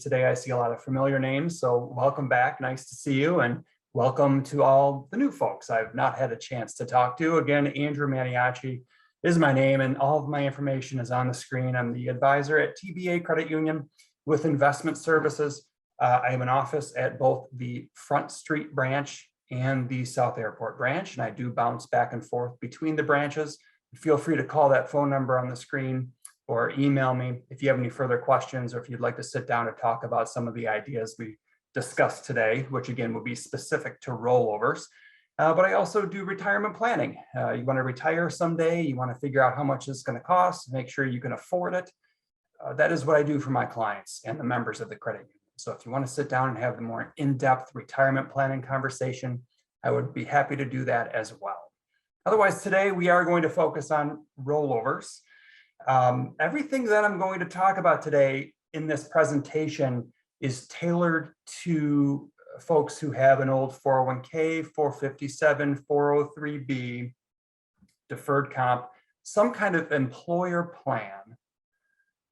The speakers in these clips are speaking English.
Today I see a lot of familiar names, so welcome back. Nice to see you, and welcome to all the new folks I've not had a chance to talk to. Again, Andrew Maniaci is my name, and all of my information is on the screen. I'm the advisor at TBA Credit Union with investment services. I have an office at both the Front Street branch and the South Airport branch, and I do bounce back and forth between the branches. Feel free to call that phone number on the screen or email me if you have any further questions, or if you'd like to sit down and talk about some of the ideas we discussed today, which again will be specific to rollovers. But I also do retirement planning. You want to retire someday, you want to figure out how much it's going to cost, make sure you can afford it. That is what I do for my clients and the members of the credit union. So if you want to sit down and have the more in-depth retirement planning conversation, I would be happy to do that as well. Otherwise, today we are going to focus on rollovers. Everything that I'm going to talk about today in this presentation is tailored to folks who have an old 401k, 457, 403b, deferred comp, some kind of employer plan,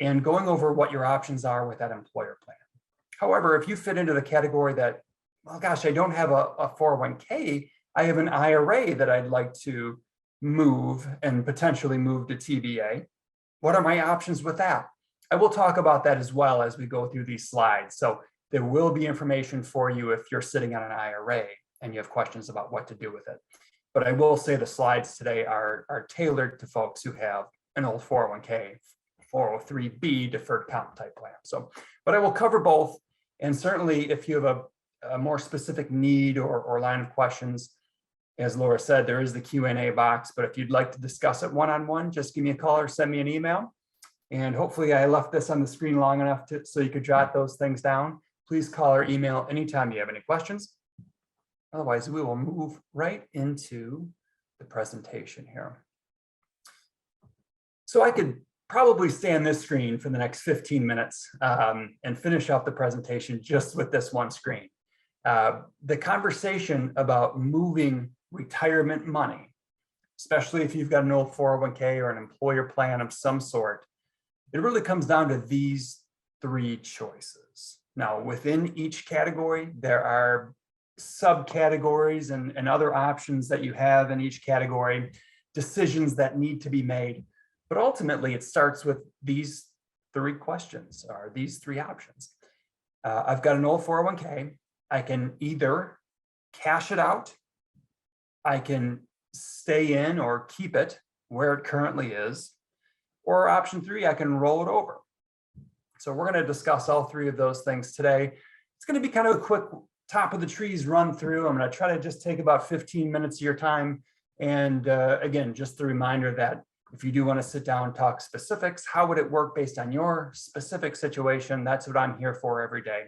and going over what your options are with that employer plan. However, if you fit into the category that, well, gosh, I don't have a 401k, I have an IRA that I'd like to move and potentially move to TBA. What are my options with that? I will talk about that as well as we go through these slides. So there will be information for you if you're sitting on an IRA and you have questions about what to do with it. But I will say the slides today are tailored to folks who have an old 401k, 403b deferred comp type plan. So, but I will cover both. And certainly if you have a more specific need or line of questions, as Laura said, there is the Q&A box, but if you'd like to discuss it one-on-one, just give me a call or send me an email. And hopefully I left this on the screen long enough so you could jot those things down. Please call or email anytime you have any questions. Otherwise, we will move right into the presentation here. So I could probably stay on this screen for the next 15 minutes and finish up the presentation just with this one screen. The conversation about moving retirement money, especially if you've got an old 401k or an employer plan of some sort, it really comes down to these three choices. Now, within each category, there are subcategories and other options that you have in each category, decisions that need to be made. But ultimately, it starts with these three questions, or these three options. I've got an old 401k. I can either cash it out, I can stay in or keep it where it currently is, or option three, I can roll it over. So we're going to discuss all three of those things today. It's going to be kind of a quick top of the trees run through. I'm going to try to just take about 15 minutes of your time. And again, just the reminder that if you do want to sit down and talk specifics, how would it work based on your specific situation? That's what I'm here for every day.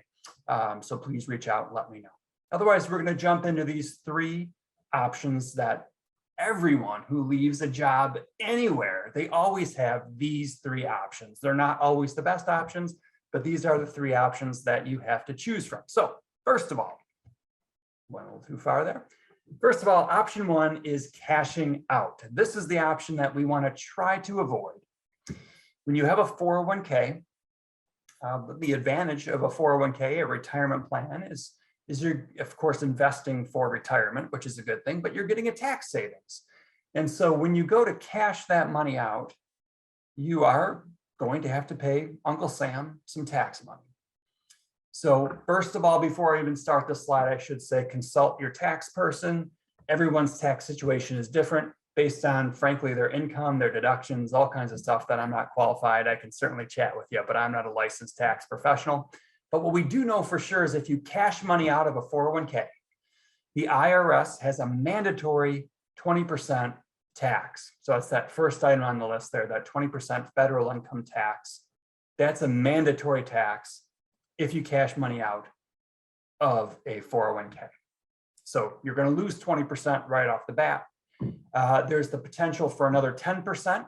So please reach out and let me know. Otherwise, we're going to jump into these three options that everyone who leaves a job anywhere, they always have these three options. They're not always the best options, but these are the three options that you have to choose from. So first of all, went a little too far there. First of all, option one is cashing out. This is the option that we want to try to avoid. When you have a 401k, the advantage of a 401k, a retirement plan, is you're, of course, investing for retirement, which is a good thing, but you're getting a tax savings. And so when you go to cash that money out, you are going to have to pay Uncle Sam some tax money. So first of all, before I even start the slide, I should say consult your tax person. Everyone's tax situation is different based on, frankly, their income, their deductions, all kinds of stuff that I'm not qualified. I can certainly chat with you, but I'm not a licensed tax professional. But what we do know for sure is if you cash money out of a 401k, the IRS has a mandatory 20% tax. So it's that first item on the list there, that 20% federal income tax. That's a mandatory tax if you cash money out of a 401k. So you're going to lose 20% right off the bat. There's the potential for another 10%.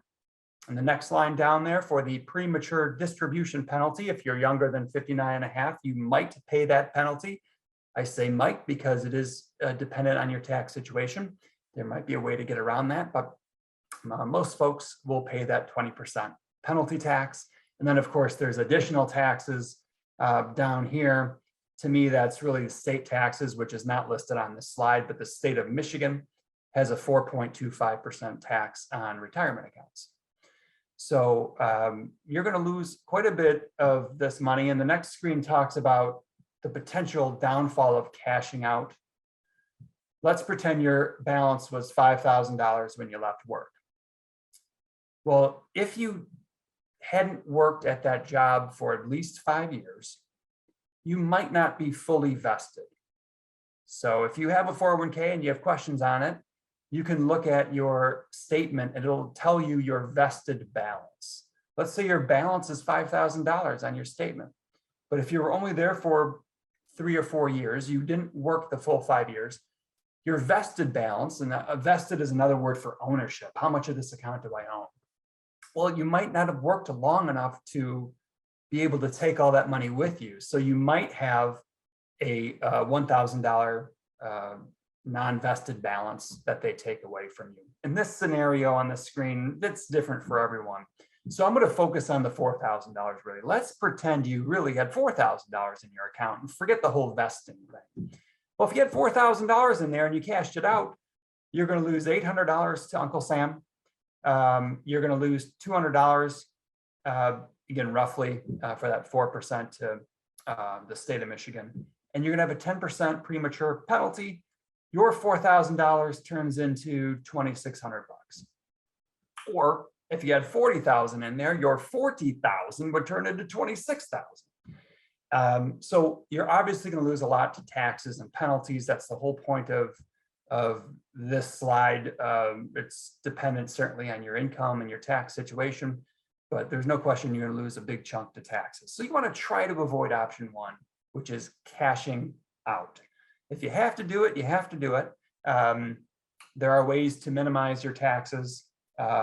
And the next line down there for the premature distribution penalty. If you're younger than 59 and a half, you might pay that penalty. I say might because it is dependent on your tax situation. There might be a way to get around that, but most folks will pay that 20% penalty tax. And then of course, there's additional taxes down here, to me, that's really the state taxes, which is not listed on this slide, but the state of Michigan has a 4.25% tax on retirement accounts. So you're going to lose quite a bit of this money. And the next screen talks about the potential downfall of cashing out. Let's pretend your balance was $5,000 when you left work. Well, if you hadn't worked at that job for at least 5 years, you might not be fully vested. So if you have a 401k and you have questions on it, you can look at your statement and it'll tell you your vested balance. Let's say your balance is $5,000 on your statement. But if you were only there for 3 or 4 years, you didn't work the full 5 years, your vested balance, and vested is another word for ownership. How much of this account do I own? Well, you might not have worked long enough to be able to take all that money with you. So you might have a $1,000 non-vested balance that they take away from you. In this scenario on the screen, it's different for everyone. So I'm going to focus on the $4,000 really. Let's pretend you really had $4,000 in your account and forget the whole vesting thing. Well, if you had $4,000 in there and you cashed it out, you're going to lose $800 to Uncle Sam. You're going to lose $200, again, roughly for that 4% to the state of Michigan. And you're going to have a 10% premature penalty. Your $4,000 turns into $2,600. Or if you had 40,000 in there, your 40,000 would turn into 26,000. So you're obviously going to lose a lot to taxes and penalties. That's the whole point of this slide. It's dependent certainly on your income and your tax situation, but there's no question you're going to lose a big chunk to taxes. So you want to try to avoid option one, which is cashing out. If you have to do it, you have to do it. There are ways to minimize your taxes.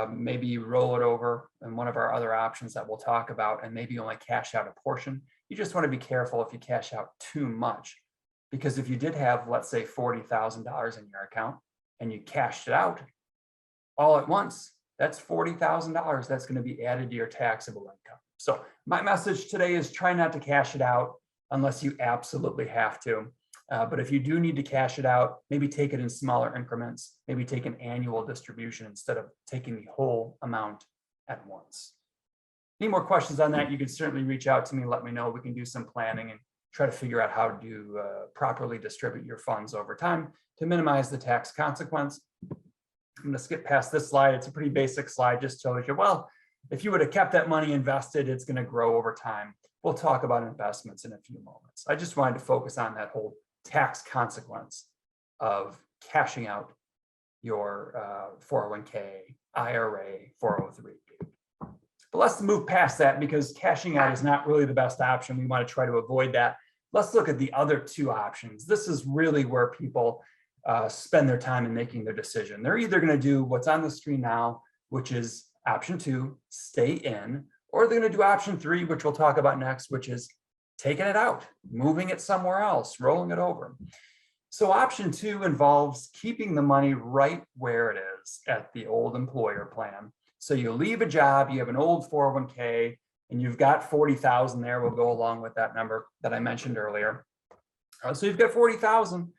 Maybe you roll it over in one of our other options that we'll talk about, and maybe only cash out a portion. You just want to be careful if you cash out too much, because if you did have, let's say, $40,000 in your account and you cashed it out all at once, that's $40,000 that's going to be added to your taxable income. So my message today is try not to cash it out unless you absolutely have to. But if you do need to cash it out, maybe take it in smaller increments, maybe take an annual distribution instead of taking the whole amount at once. Any more questions on that, you can certainly reach out to me, let me know. We can do some planning and try to figure out how to properly distribute your funds over time to minimize the tax consequence. I'm going to skip past this slide. It's a pretty basic slide, just shows you, well, if you would have kept that money invested, it's going to grow over time. We'll talk about investments in a few moments. I just wanted to focus on that whole tax consequence of cashing out your 401k, IRA, 403. But let's move past that, because cashing out is not really the best option. We want to try to avoid that. Let's look at the other two options. This is really where people spend their time in making their decision. They're either going to do what's on the screen now, which is option 2, stay in, or they're going to do option 3, which we'll talk about next, which is taking it out, moving it somewhere else, rolling it over. So option 2 involves keeping the money right where it is at the old employer plan. So you leave a job, you have an old 401k, and you've got 40,000 there. We'll go along with that number that I mentioned earlier. So you've got 40,000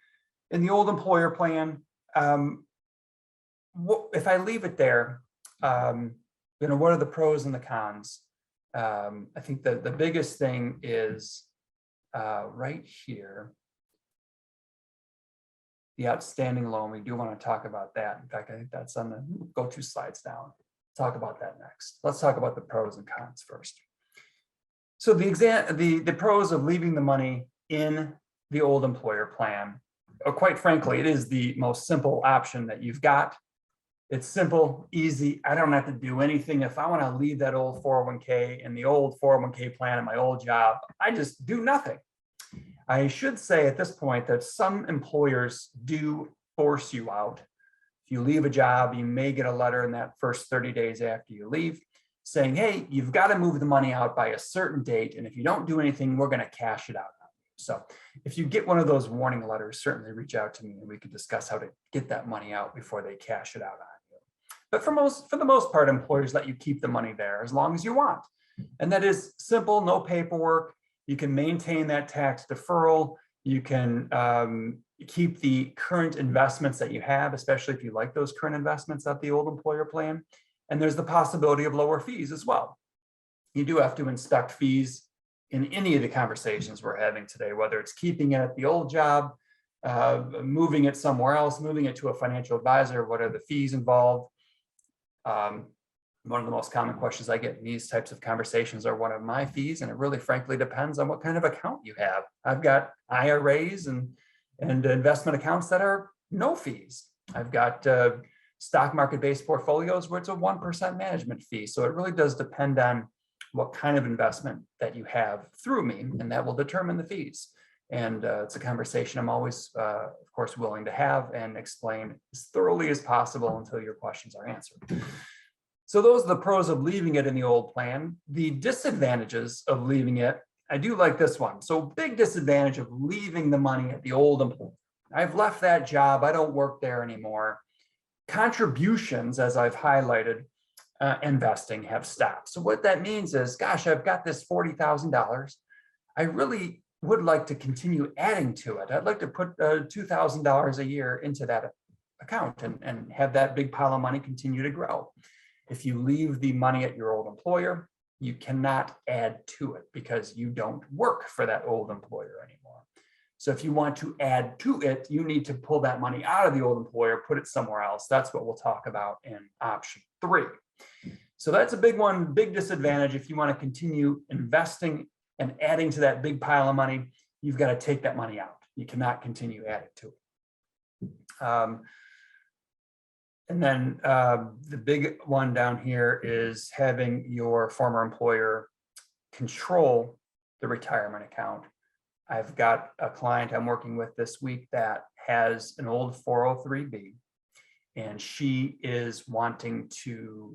in the old employer plan. If I leave it there, what are the pros and the cons? I think the biggest thing is right here, the outstanding loan. We do want to talk about that. In fact, I think that's on the go 2 slides down. Talk about that next. Let's talk about the pros and cons first. So the pros of leaving the money in the old employer plan, quite frankly, it is the most simple option that you've got. It's simple, easy. I don't have to do anything. If I want to leave that old 401k in the old 401k plan at my old job, I just do nothing. I should say at this point that some employers do force you out. If you leave a job, you may get a letter in that first 30 days after you leave saying, hey, you've got to move the money out by a certain date. And if you don't do anything, we're going to cash it out on you. So if you get one of those warning letters, certainly reach out to me and we can discuss how to get that money out before they cash it out on you. But for the most part, employers let you keep the money there as long as you want. And that is simple, no paperwork. You can maintain that tax deferral. You can keep the current investments that you have, especially if you like those current investments at the old employer plan. And there's the possibility of lower fees as well. You do have to inspect fees in any of the conversations we're having today, whether it's keeping it at the old job, moving it somewhere else, moving it to a financial advisor, what are the fees involved? One of the most common questions I get in these types of conversations are, what are my fees? And it really frankly depends on what kind of account you have. I've got IRAs and investment accounts that are no fees. I've got stock market-based portfolios where it's a 1% management fee. So it really does depend on what kind of investment that you have through me, and that will determine the fees. And it's a conversation I'm always, of course, willing to have and explain as thoroughly as possible until your questions are answered. So those are the pros of leaving it in the old plan. The disadvantages of leaving it, I do like this one. So big disadvantage of leaving the money at the old employer. I've left that job, I don't work there anymore. Contributions, as I've highlighted, investing have stopped. So what that means is, gosh, I've got this $40,000. I really would like to continue adding to it. I'd like to put $2,000 a year into that account and have that big pile of money continue to grow. If you leave the money at your old employer, you cannot add to it because you don't work for that old employer anymore. So if you want to add to it, you need to pull that money out of the old employer, put it somewhere else. That's what we'll talk about in option 3. So that's a big one, big disadvantage. If you want to continue investing and adding to that big pile of money, you've got to take that money out. You cannot continue adding to it. And then the big one down here is having your former employer control the retirement account. I've got a client I'm working with this week that has an old 403B, and she is wanting to,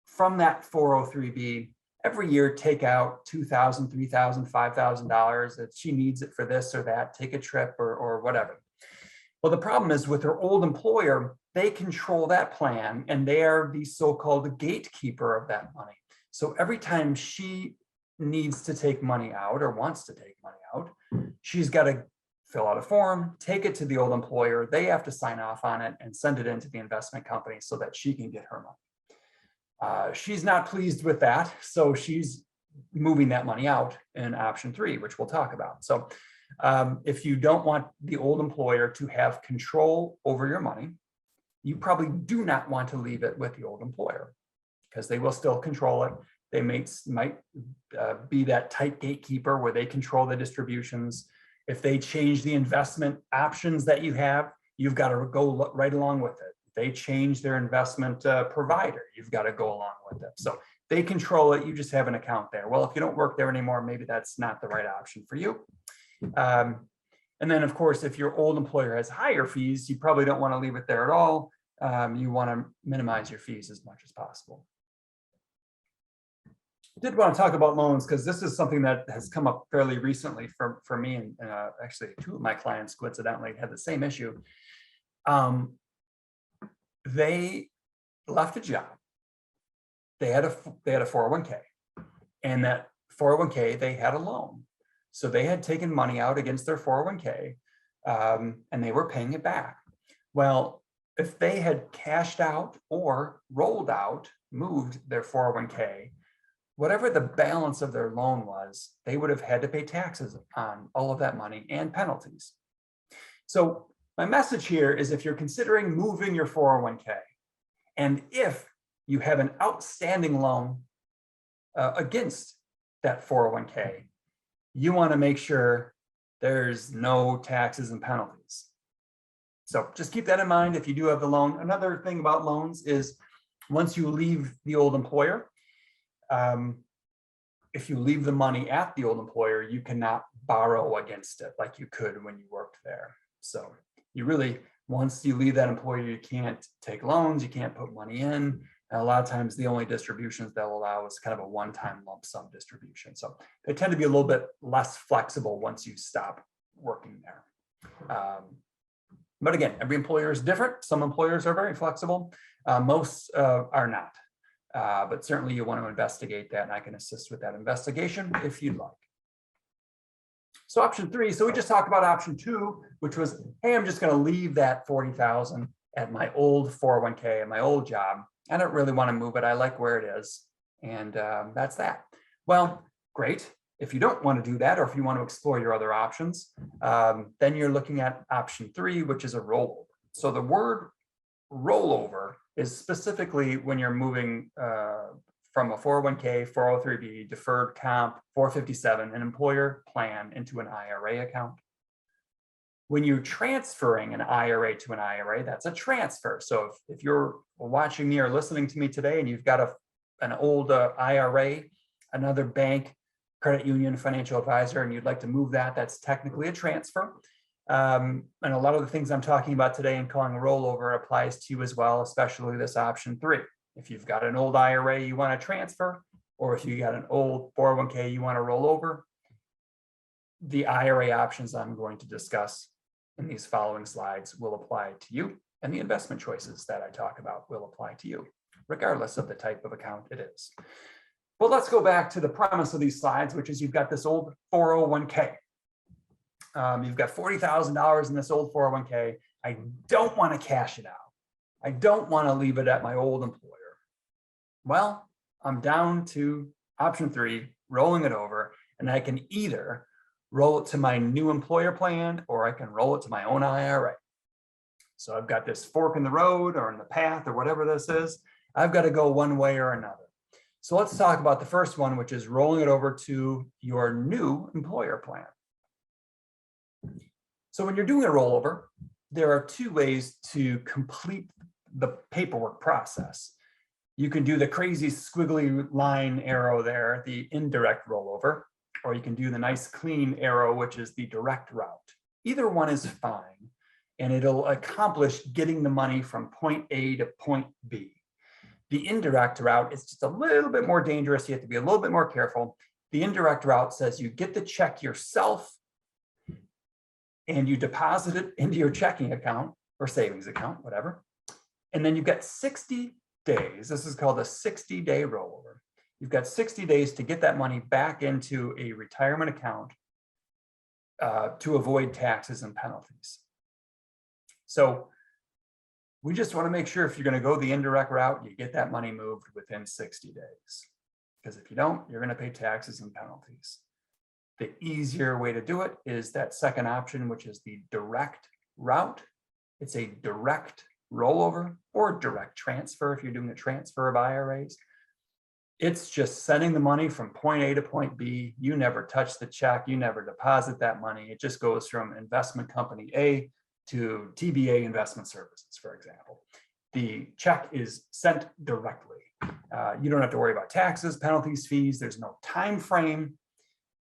from that 403B, every year take out $2,000, $3,000, $5,000 that she needs it for this or that, take a trip or whatever. Well, the problem is with her old employer, they control that plan and they are the so-called gatekeeper of that money. So every time she needs to take money out or wants to take money out, she's got to fill out a form, take it to the old employer. They have to sign off on it and send it into the investment company so that she can get her money. She's not pleased with that, so she's moving that money out in option 3, which we'll talk about. So if you don't want the old employer to have control over your money, you probably do not want to leave it with the old employer because they will still control it. They might be that tight gatekeeper where they control the distributions. If they change the investment options that you have, you've got to go right along with it. If they change their investment provider, you've got to go along with it. So they control it. You just have an account there. Well, if you don't work there anymore, maybe that's not the right option for you. And then, of course, if your old employer has higher fees, you probably don't want to leave it there at all. You want to minimize your fees as much as possible. I did want to talk about loans because this is something that has come up fairly recently for me, and actually 2 of my clients coincidentally had the same issue. They left a job. They had a 401k, and that 401k, they had a loan. So they had taken money out against their 401k, and they were paying it back. Well, if they had cashed out or rolled out, moved their 401k, whatever the balance of their loan was, they would have had to pay taxes on all of that money and penalties. So my message here is, if you're considering moving your 401k, and if you have an outstanding loan against that 401k, you want to make sure there's no taxes and penalties. So just keep that in mind if you do have the loan. Another thing about loans is, once you leave the old employer, if you leave the money at the old employer, you cannot borrow against it like you could when you worked there. So you really, once you leave that employer, you can't take loans, you can't put money in. And a lot of times the only distributions they'll allow is kind of a one-time lump sum distribution. So they tend to be a little bit less flexible once you stop working there. But again, every employer is different. Some employers are very flexible. Most are not. But certainly you want to investigate that, and I can assist with that investigation if you'd like. So option 3, so we just talked about option 2, which was, hey, I'm just going to leave that 40,000 at my old 401k, at my old job. I don't really want to move it. I like where it is. And that's that. Well, great. If you don't want to do that, or if you want to explore your other options, then you're looking at option 3, which is a rollover. So the word rollover is specifically when you're moving from a 401k, 403b, deferred comp, 457, an employer plan into an IRA account. When you're transferring an IRA to an IRA, that's a transfer. So if you're watching me or listening to me today and you've got an old IRA, another bank, credit union, financial advisor, and you'd like to move that, that's technically a transfer. And a lot of the things I'm talking about today and calling a rollover applies to you as well, especially this option 3. If you've got an old IRA you want to transfer, or if you got an old 401k you want to roll over, the IRA options I'm going to discuss in these following slides will apply to you, and the investment choices that I talk about will apply to you, regardless of the type of account it is. Well, let's go back to the premise of these slides, which is you've got this old 401k. You've got $40,000 in this old 401k. I don't want to cash it out. I don't want to leave it at my old employer. Well, I'm down to option 3, rolling it over, and I can either roll it to my new employer plan, or I can roll it to my own IRA. So I've got this fork in the road or in the path or whatever this is. I've got to go one way or another. So let's talk about the first one, which is rolling it over to your new employer plan. So when you're doing a rollover, there are 2 ways to complete the paperwork process. You can do the crazy squiggly line arrow there, the indirect rollover, or you can do the nice clean arrow, which is the direct route. Either one is fine, and it'll accomplish getting the money from point A to point B. The indirect route is just a little bit more dangerous. You have to be a little bit more careful. The indirect route says you get the check yourself and you deposit it into your checking account or savings account, whatever. And then you've got 60 days. This is called a 60-day rollover. You've got 60 days to get that money back into a retirement account to avoid taxes and penalties. So we just want to make sure if you're going to go the indirect route, you get that money moved within 60 days. Because if you don't, you're going to pay taxes and penalties. The easier way to do it is that second option, which is the direct route. It's a direct rollover or direct transfer if you're doing a transfer of IRAs. It's just sending the money from point A to point B. You never touch the check. You never deposit that money. It just goes from investment company A to TBA Investment Services, for example. The check is sent directly. You don't have to worry about taxes, penalties, fees. There's no time frame.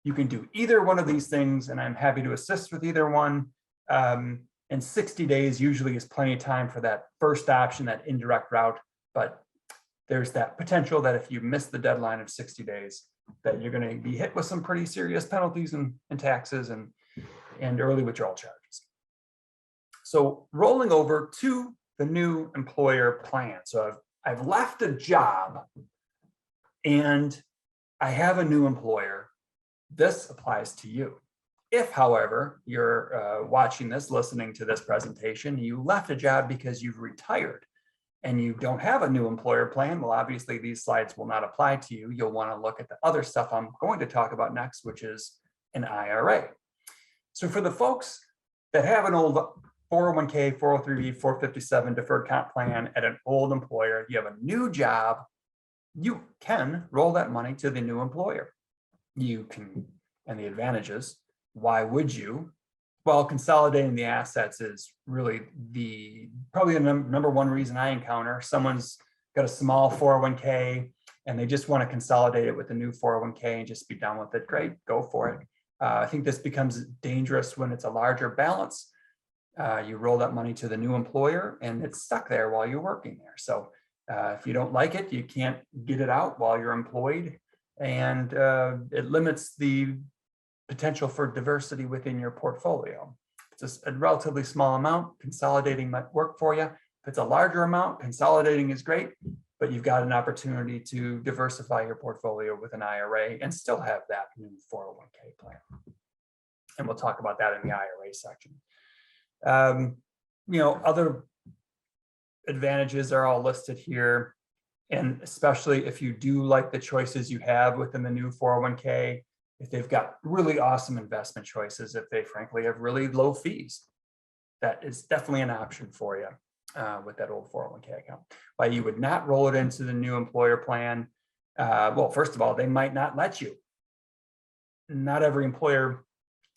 You can do either one of these things, and I'm happy to assist with either one. And 60 days usually is plenty of time for that first option, that indirect route. But there's that potential that if you miss the deadline of 60 days, that you're going to be hit with some pretty serious penalties and taxes and early withdrawal charges. So rolling over to the new employer plan. So I've left a job and I have a new employer. This applies to you. If, however, you're watching this, listening to this presentation, you left a job because you've retired and you don't have a new employer plan, well, obviously these slides will not apply to you. You'll want to look at the other stuff I'm going to talk about next, which is an IRA. So for the folks that have an old 401k, 403b, 457 deferred comp plan at an old employer, you have a new job, you can roll that money to the new employer. You can, and the advantages, why would you? Well, consolidating the assets is really probably the number one reason I encounter. Someone's got a small 401k and they just want to consolidate it with the new 401k and just be done with it. Great, go for it. I think this becomes dangerous when it's a larger balance. You roll that money to the new employer and it's stuck there while you're working there. So if you don't like it, you can't get it out while you're employed, and it limits the potential for diversity within your portfolio. If it's a relatively small amount, consolidating might work for you. If it's a larger amount, consolidating is great, but you've got an opportunity to diversify your portfolio with an IRA and still have that new 401k plan. And we'll talk about that in the IRA section. Other advantages are all listed here. And especially if you do like the choices you have within the new 401k, if they've got really awesome investment choices, if they frankly have really low fees, that is definitely an option for you with that old 401k account. Why you would not roll it into the new employer plan? Well, first of all, they might not let you. Not every employer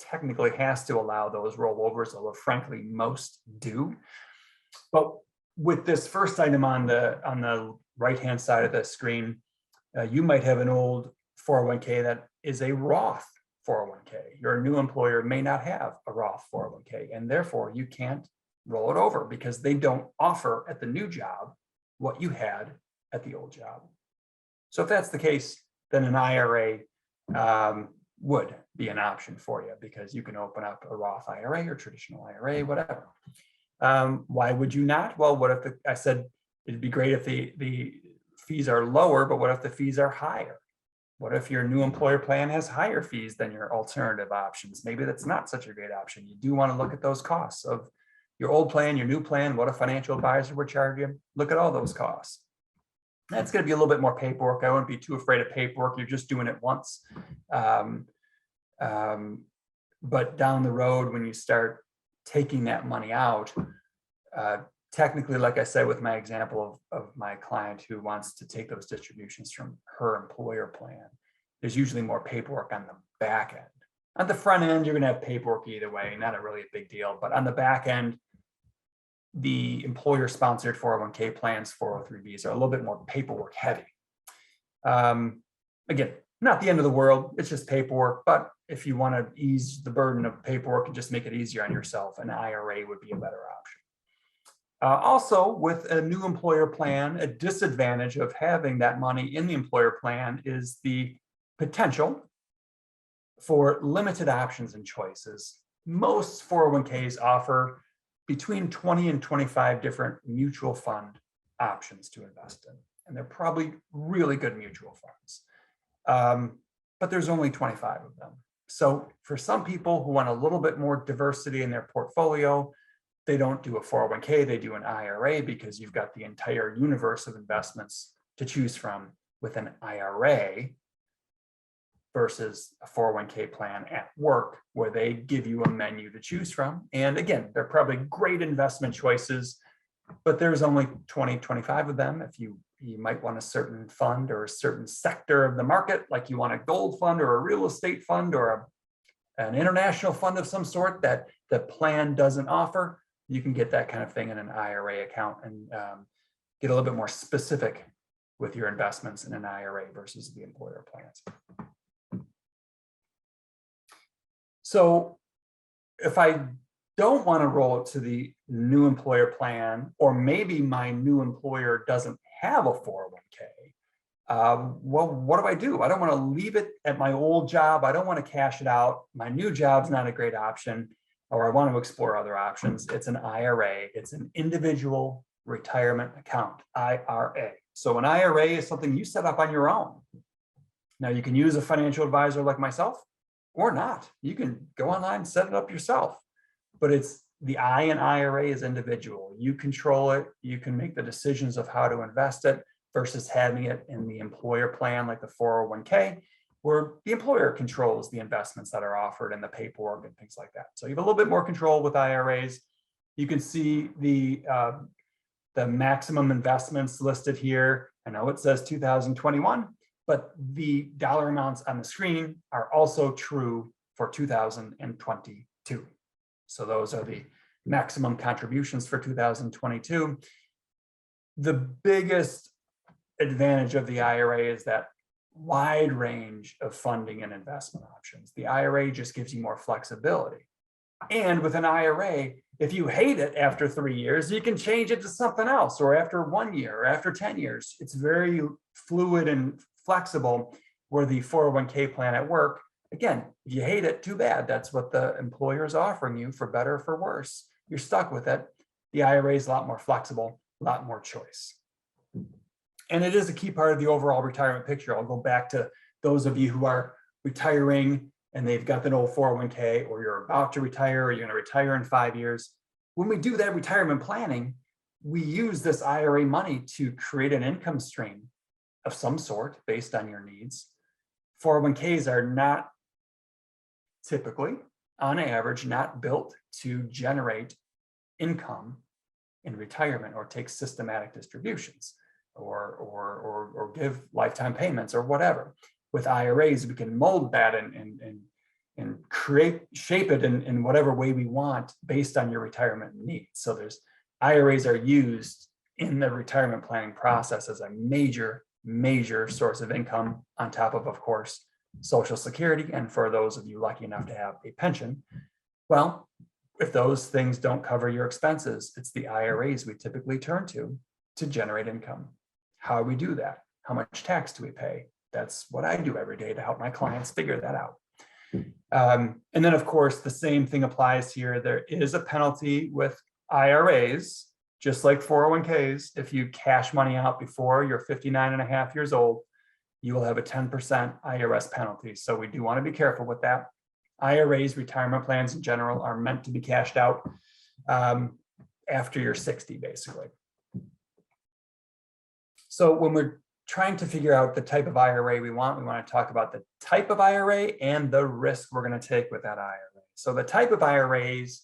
technically has to allow those rollovers, although frankly, most do. But with this first item on the right-hand side of the screen, you might have an old 401k that is a Roth 401k. Your new employer may not have a Roth 401k, and therefore you can't roll it over because they don't offer at the new job what you had at the old job. So if that's the case, then an IRA would be an option for you because you can open up a Roth IRA or traditional IRA, whatever. Why would you not? Well, what if I said it'd be great if the fees are lower, but what if the fees are higher? What if your new employer plan has higher fees than your alternative options? Maybe that's not such a great option. You do want to look at those costs of your old plan, your new plan, what a financial advisor would charge you. Look at all those costs. That's going to be a little bit more paperwork. I wouldn't be too afraid of paperwork. You're just doing it once. But down the road, when you start taking that money out, technically, like I said, with my example of my client who wants to take those distributions from her employer plan, there's usually more paperwork on the back end. On the front end, you're going to have paperwork either way, not really a big deal. But on the back end, the employer-sponsored 401k plans, 403bs, are a little bit more paperwork heavy. Again, not the end of the world. It's just paperwork. But if you want to ease the burden of paperwork and just make it easier on yourself, an IRA would be a better option. Also, with a new employer plan, a disadvantage of having that money in the employer plan is the potential for limited options and choices. Most 401ks offer between 20 and 25 different mutual fund options to invest in. And they're probably really good mutual funds. But there's only 25 of them. So for some people who want a little bit more diversity in their portfolio, they don't do a 401k, they do an IRA because you've got the entire universe of investments to choose from with an IRA versus a 401k plan at work where they give you a menu to choose from. And again, they're probably great investment choices, but there's only 20, 25 of them. If you might want a certain fund or a certain sector of the market, like you want a gold fund or a real estate fund or an international fund of some sort that the plan doesn't offer, you can get that kind of thing in an IRA account and get a little bit more specific with your investments in an IRA versus the employer plans. So if I don't want to roll it to the new employer plan, or maybe my new employer doesn't have a 401k, well, what do? I don't want to leave it at my old job. I don't want to cash it out. My new job's not a great option, or I want to explore other options. It's an IRA. It's an individual retirement account, IRA. So an IRA is something you set up on your own. Now you can use a financial advisor like myself or not. You can go online and set it up yourself. But it's the I in IRA is individual. You control it. You can make the decisions of how to invest it versus having it in the employer plan like the 401k, where the employer controls the investments that are offered and the paperwork and things like that. So you have a little bit more control with IRAs. You can see the maximum investments listed here. I know it says 2021, but the dollar amounts on the screen are also true for 2022. So those are the maximum contributions for 2022. The biggest advantage of the IRA is that wide range of funding and investment options. The IRA just gives you more flexibility. And with an IRA, if you hate it after 3 years, you can change it to something else, or after 1 year, or after 10 years. It's very fluid and flexible, where the 401k plan at work, again, if you hate it, too bad. That's what the employer is offering you, for better or for worse. You're stuck with it. The IRA is a lot more flexible, a lot more choice. And it is a key part of the overall retirement picture. I'll go back to those of you who are retiring and they've got an old 401k, or you're about to retire, or you're going to retire in 5 years. When we do that retirement planning, we use this IRA money to create an income stream of some sort based on your needs. 401ks are not typically, on average, not built to generate income in retirement or take systematic distributions or give lifetime payments or whatever. With IRAs, we can mold that and shape it in whatever way we want based on your retirement needs. So IRAs are used in the retirement planning process as a major source of income, on top of course, Social Security, and for those of you lucky enough to have a pension. Well, if those things don't cover your expenses, it's the IRAs we typically turn to generate income. How do we do that? How much tax do we pay? That's what I do every day to help my clients figure that out. And then, of course, the same thing applies here. There is a penalty with IRAs, just like 401ks. If you cash money out before you're 59 and a half years old, you will have a 10% IRS penalty. So we do want to be careful with that. IRAs, retirement plans in general, are meant to be cashed out after you're 60, basically. So when we're trying to figure out the type of IRA we want to talk about the type of IRA and the risk we're going to take with that IRA. So the type of IRAs,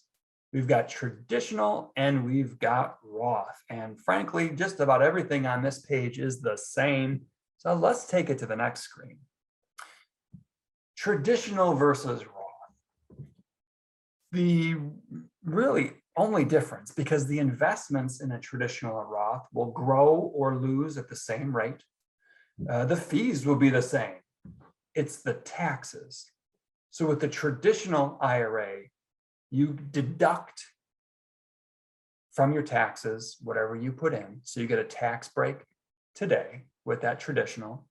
we've got traditional and we've got Roth. And frankly, just about everything on this page is the same. So let's take it to the next screen. Traditional versus Roth. The really only difference, because the investments in a traditional or Roth will grow or lose at the same rate. The fees will be the same. It's the taxes. So with the traditional IRA, you deduct from your taxes whatever you put in. So you get a tax break today with that traditional.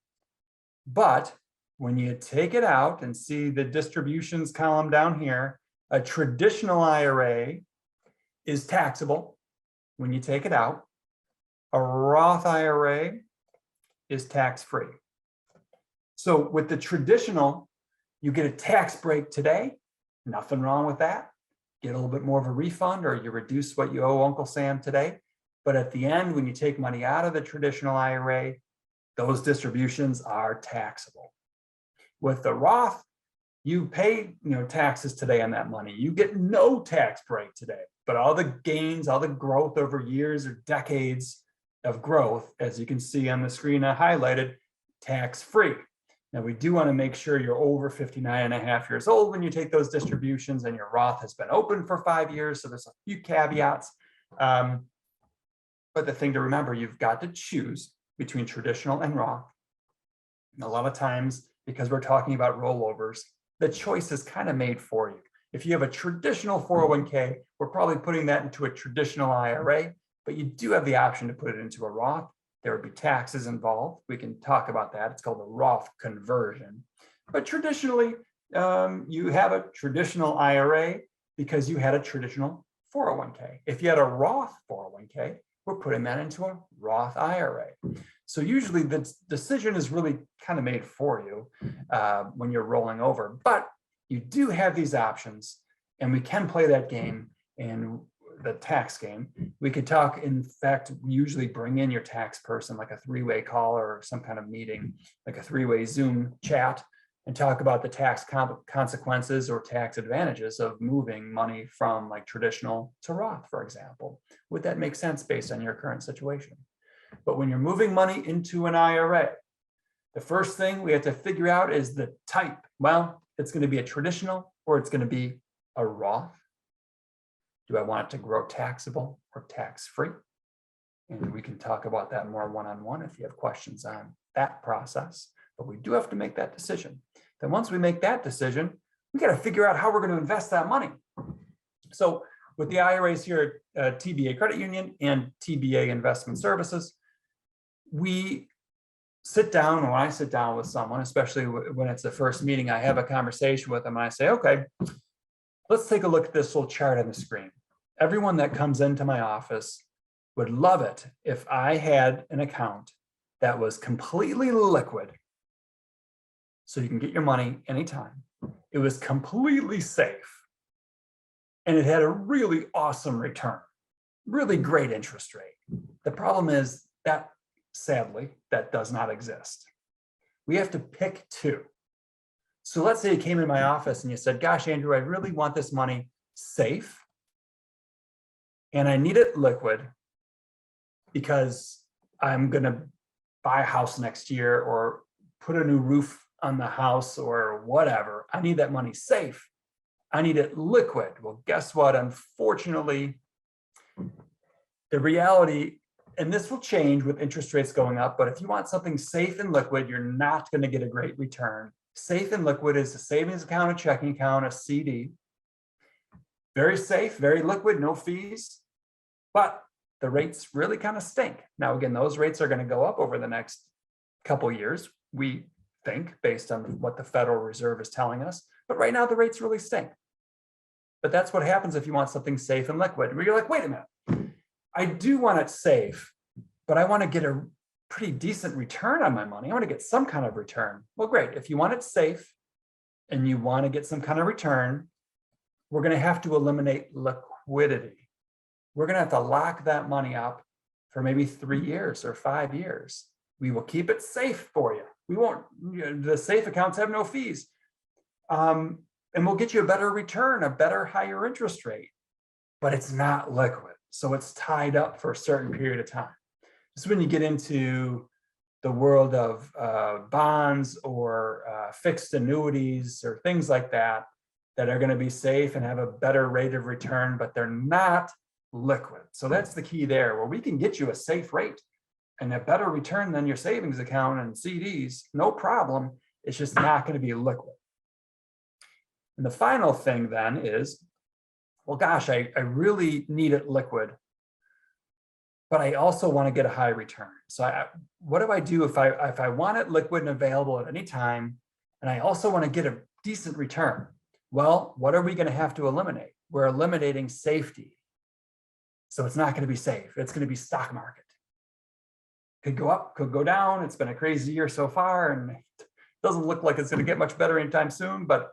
But when you take it out and see the distributions column down here, a traditional IRA is taxable when you take it out. A Roth IRA is tax-free. So with the traditional, you get a tax break today. Nothing wrong with that. Get a little bit more of a refund, or you reduce what you owe Uncle Sam today. But at the end, when you take money out of the traditional IRA, those distributions are taxable. With the Roth, you pay taxes today on that money. You get no tax break today, but all the gains, all the growth over years or decades of growth, as you can see on the screen I highlighted, tax-free. Now, we do want to make sure you're over 59 and a half years old when you take those distributions, and your Roth has been open for 5 years. So there's a few caveats. But the thing to remember, you've got to choose between traditional and Roth. And a lot of times, because we're talking about rollovers, the choice is kind of made for you. If you have a traditional 401k, we're probably putting that into a traditional IRA, but you do have the option to put it into a Roth. There would be taxes involved. We can talk about that. It's called the Roth conversion. But traditionally, you have a traditional IRA because you had a traditional 401k. If you had a Roth 401k, we're putting that into a Roth IRA. So usually the decision is really kind of made for you when you're rolling over, but you do have these options, and we can play that game in the tax game. We could talk, in fact, usually bring in your tax person, like a three-way call or some kind of meeting, like a three-way Zoom chat, and talk about the tax consequences or tax advantages of moving money from like traditional to Roth, for example. Would that make sense based on your current situation? But when you're moving money into an IRA, the first thing we have to figure out is the type. Well, it's going to be a traditional or it's going to be a Roth. Do I want it to grow taxable or tax-free? And we can talk about that more one-on-one if you have questions on that process. But we do have to make that decision. Then once we make that decision, we got to figure out how we're going to invest that money. So with the IRAs here at TBA Credit Union and TBA Investment Services, we sit down, when I sit down with someone, especially when it's the first meeting, I have a conversation with them and I say, okay, let's take a look at this little chart on the screen. Everyone that comes into my office would love it if I had an account that was completely liquid, so you can get your money anytime. It was completely safe. And it had a really awesome return, really great interest rate. The problem is that, sadly, that does not exist. We have to pick two. So let's say you came in my office and you said, gosh, Andrew, I really want this money safe and I need it liquid because I'm going to buy a house next year or put a new roof on the house or whatever. I need that money safe. I need it liquid. Well, guess what? Unfortunately, the reality, and this will change with interest rates going up, but if you want something safe and liquid, you're not going to get a great return. Safe and liquid is a savings account, a checking account, a CD. Very safe, very liquid, no fees, but the rates really kind of stink. Now, again, those rates are going to go up over the next couple of years, we think, based on what the Federal Reserve is telling us. But right now, the rates really stink. But that's what happens if you want something safe and liquid, where you're like, wait a minute, I do want it safe, but I want to get a pretty decent return on my money. I want to get some kind of return. Well, great. If you want it safe and you want to get some kind of return, we're going to have to eliminate liquidity. We're going to have to lock that money up for maybe 3 years or 5 years. We will keep it safe for you. We won't, the safe accounts have no fees. And we'll get you a better return, a better, higher interest rate, but it's not liquid. So it's tied up for a certain period of time. This is when you get into the world of bonds or fixed annuities or things like that, that are going to be safe and have a better rate of return, but they're not liquid. So that's the key there, where we can get you a safe rate and a better return than your savings account and CDs, no problem. It's just not going to be liquid. And the final thing then is, well, gosh, I really need it liquid, but I also want to get a high return. So what do I do if I want it liquid and available at any time, and I also want to get a decent return? Well, what are we going to have to eliminate? We're eliminating safety. So it's not going to be safe. It's going to be stock market. Could go up, could go down. It's been a crazy year so far, and it doesn't look like it's going to get much better anytime soon, but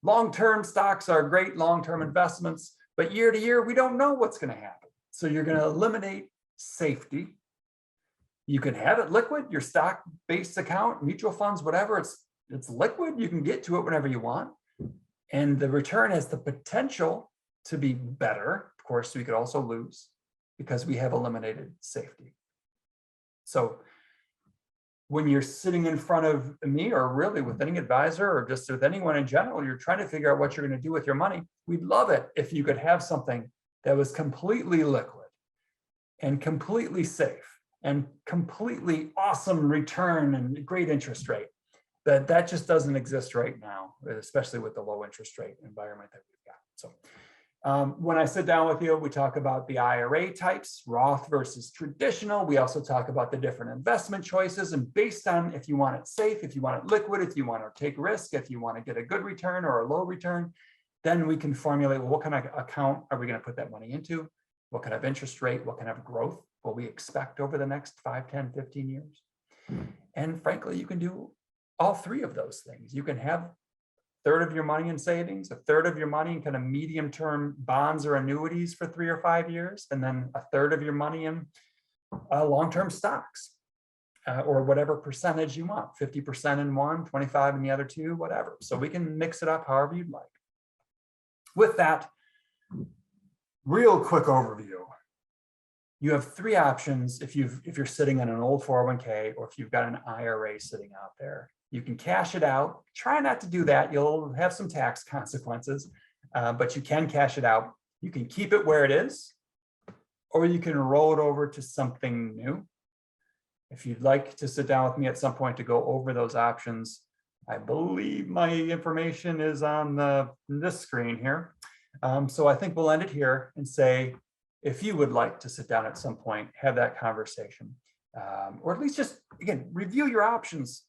long-term stocks are great long-term investments, but year to year, we don't know what's going to happen. So you're going to eliminate safety. You can have it liquid, your stock-based account, mutual funds, whatever, it's liquid. You can get to it whenever you want. And the return has the potential to be better. Of course, we could also lose because we have eliminated safety. So when you're sitting in front of me, or really with any advisor or just with anyone in general, you're trying to figure out what you're going to do with your money. We'd love it if you could have something that was completely liquid and completely safe and completely awesome return and great interest rate. That just doesn't exist right now, especially with the low interest rate environment that we've got. So when I sit down with you, we talk about the IRA types, Roth versus traditional. We also talk about the different investment choices, and based on if you want it safe, if you want it liquid, if you want to take risk, if you want to get a good return or a low return, then we can formulate, well, what kind of account are we going to put that money into? What kind of interest rate? What kind of growth will we expect over the next 5, 10, 15 years? And frankly, you can do all three of those things. You can have a third of your money in savings, a third of your money in kind of medium-term bonds or annuities for 3 or 5 years, and then a third of your money in long-term stocks, or whatever percentage you want, 50% in one, 25 in the other two, whatever. So we can mix it up however you'd like. With that, real quick overview. You have 3 options if you're sitting in an old 401k, or if you've got an IRA sitting out there. You can cash it out. Try not to do that. You'll have some tax consequences, but you can cash it out. You can keep it where it is, or you can roll it over to something new. If you'd like to sit down with me at some point to go over those options, I believe my information is on this screen here. So I think we'll end it here and say, if you would like to sit down at some point, have that conversation, or at least just, again, review your options.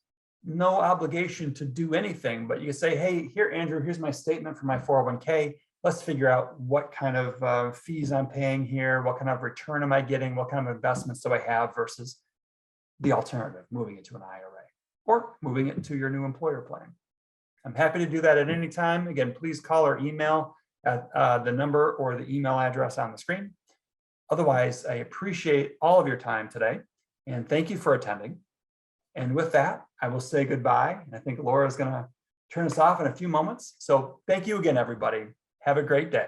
No obligation to do anything, but you say, hey, here, Andrew, here's my statement for my 401k. Let's figure out what kind of fees I'm paying here. What kind of return am I getting? What kind of investments do I have versus the alternative, moving it to an IRA or moving it to your new employer plan. I'm happy to do that at any time. Again, please call or email at the number or the email address on the screen. Otherwise, I appreciate all of your time today and thank you for attending. And with that, I will say goodbye. And I think Laura is going to turn us off in a few moments. So thank you again, everybody. Have a great day.